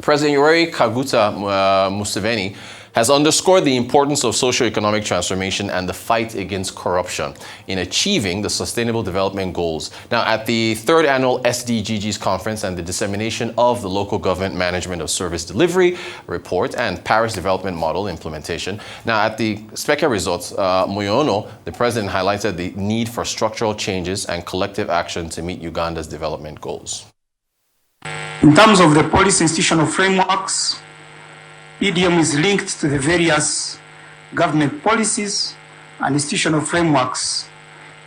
President Yoweri Kaguta Museveni has underscored the importance of socio-economic transformation and the fight against corruption in achieving the Sustainable Development Goals. Now, at the 3rd Annual Sdgs Conference and the dissemination of the Local Government Management of Service Delivery Report and Paris Development Model implementation. Now, at the Speke Results, Muyono, the president highlighted the need for structural changes and collective action to meet Uganda's development goals. In terms of the policy institutional frameworks, PDM is linked to the various government policies and institutional frameworks,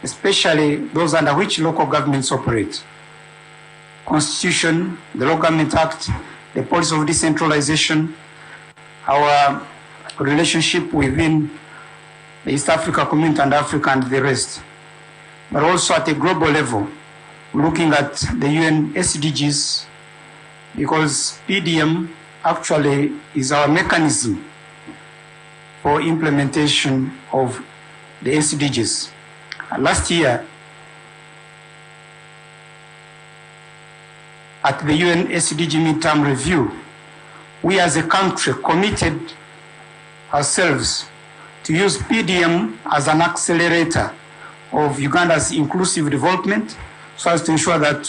especially those under which local governments operate. Constitution, the Local Government Act, the policy of decentralization, our relationship within the East Africa community and Africa and the rest. But also at a global level, looking at the UN SDGs, because PDM actually is our mechanism for implementation of the SDGs. Last year, at the UN SDG midterm review, we as a country committed ourselves to use PDM as an accelerator of Uganda's inclusive development so as to ensure that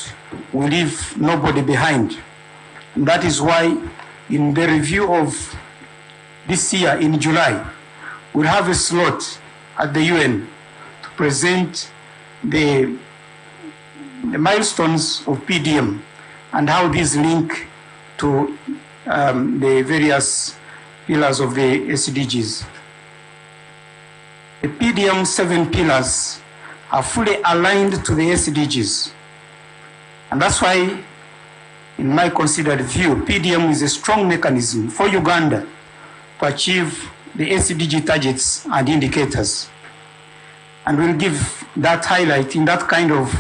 we leave nobody behind. And that is why in the review of this year in July, we'll have a slot at the UN to present the milestones of PDM and how these link to the various pillars of the SDGs. The PDM 7 pillars are fully aligned to the SDGs. And that's why, in my considered view, PDM is a strong mechanism for Uganda to achieve the SDG targets and indicators. And we'll give that highlight in that kind of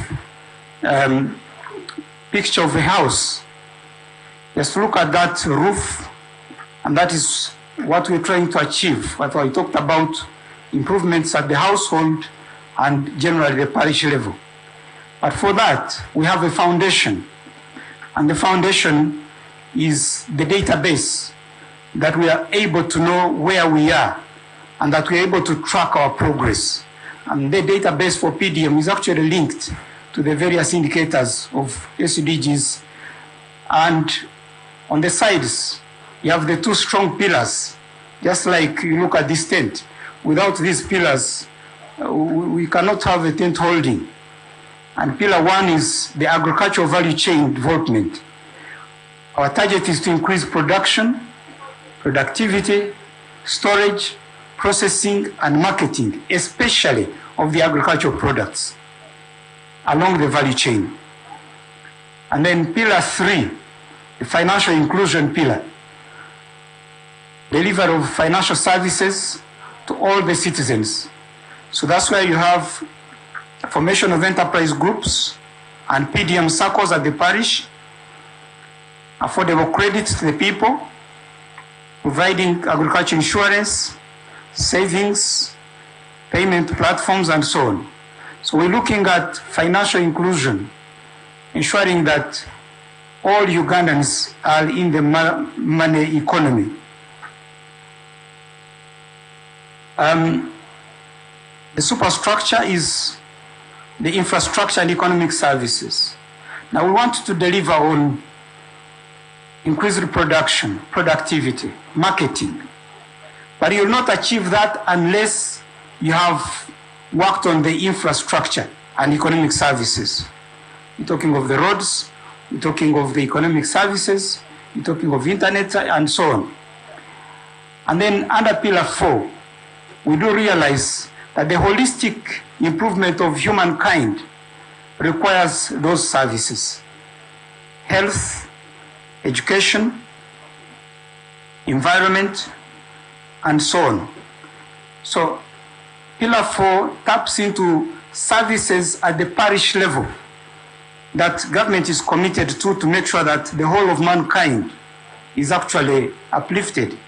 picture of a house. Just look at that roof, and that is what we're trying to achieve. What I talked about, improvements at the household and generally the parish level. But for that, we have a foundation. And the foundation is the database that we are able to know where we are and that we are able to track our progress. And the database for PDM is actually linked to the various indicators of SDGs. And on the sides, you have the 2 strong pillars. Just like you look at this tent, without these pillars, we cannot have a tent holding. And pillar 1 is the agricultural value chain development. Our target is to increase production, productivity, storage, processing, and marketing, especially of the agricultural products along the value chain. And then pillar 3, the financial inclusion pillar, delivery of financial services to all the citizens. So that's where you have formation of enterprise groups and PDM circles at the parish, affordable credit to the people, providing agriculture insurance, savings, payment platforms, and so on. So we're looking at financial inclusion, ensuring that all Ugandans are in the money economy. The superstructure is the infrastructure and economic services. Now we want to deliver on increased production, productivity, marketing. But you will not achieve that unless you have worked on the infrastructure and economic services. You're talking of the roads, you're talking of the economic services, you're talking of internet and so on. And then under pillar 4, we do realize that the holistic improvement of humankind requires those services: health, education, environment, and so on. So pillar 4 taps into services at the parish level that government is committed to make sure that the whole of mankind is actually uplifted.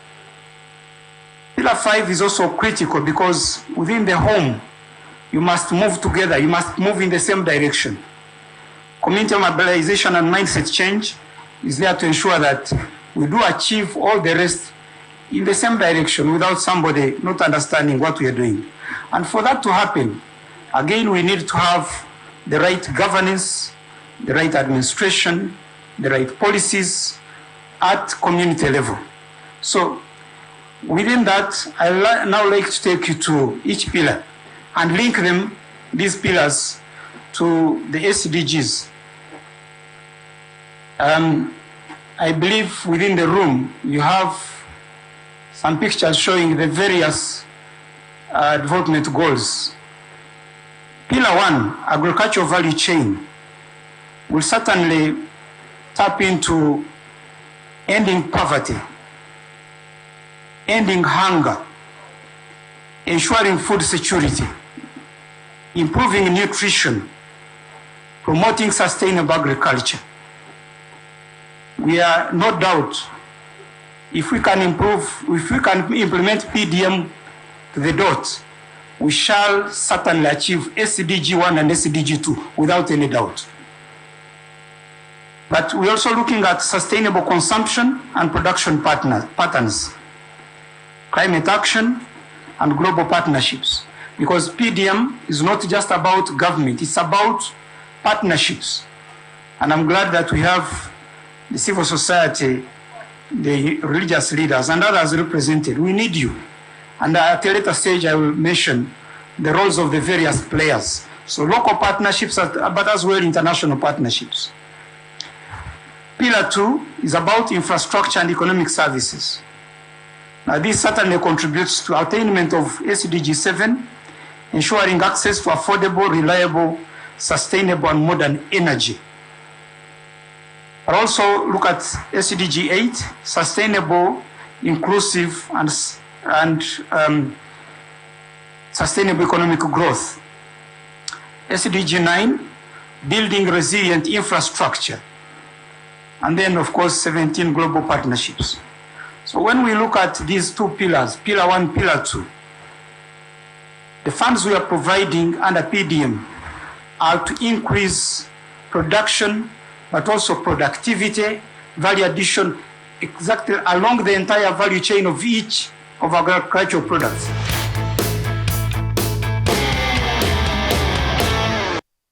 Pillar 5 is also critical because within the home, you must move together, you must move in the same direction. Community mobilization and mindset change is there to ensure that we do achieve all the rest in the same direction without somebody not understanding what we are doing. And for that to happen, again, we need to have the right governance, the right administration, the right policies at community level. So within that, I now like to take you to each pillar and link them, these pillars, to the SDGs. I believe within the room you have some pictures showing the various development goals. Pillar 1, agricultural value chain, will certainly tap into ending poverty, ending hunger, ensuring food security, improving nutrition, promoting sustainable agriculture. We are no doubt, if we can implement PDM to the dot, we shall certainly achieve SDG 1 and SDG 2 without any doubt. But we're also looking at sustainable consumption and production patterns, climate action, and global partnerships. Because PDM is not just about government, it's about partnerships. And I'm glad that we have the civil society, the religious leaders, and others represented. We need you. And at a later stage, I will mention the roles of the various players. So local partnerships, but as well international partnerships. Pillar 2 is about infrastructure and economic services. Now, this certainly contributes to attainment of SDG 7, ensuring access to affordable, reliable, sustainable, and modern energy. But also look at SDG 8, sustainable, inclusive, and sustainable economic growth. SDG 9, building resilient infrastructure. And then, of course, 17 global partnerships. So when we look at these two pillars, Pillar 1, Pillar 2, the funds we are providing under PDM are to increase production, but also productivity, value addition, exactly along the entire value chain of each of our agricultural products.